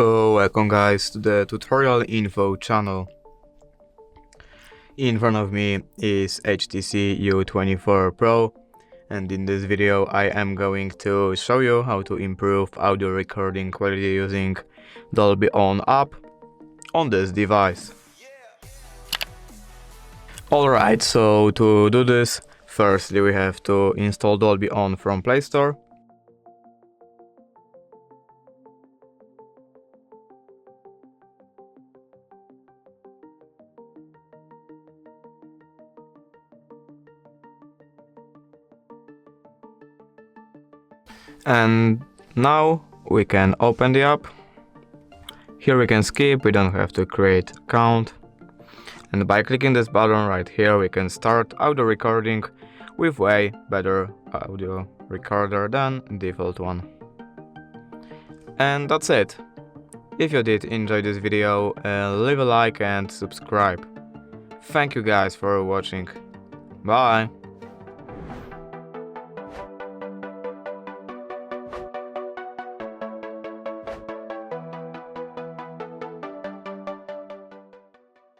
Welcome guys to the tutorial info channel. In front of me is HTC U24 Pro, and in this video I am going to show you how to improve audio recording quality using Dolby On app on this device. Alright, so to do this, firstly we have to install Dolby On from Play Store. And now we can open the app. Here we can skip, we don't have to create account. And by clicking this button right here, we can start audio recording with way better audio recorder than default one. And that's it. If you did enjoy this video, leave a like and subscribe. Thank you guys for watching. Bye!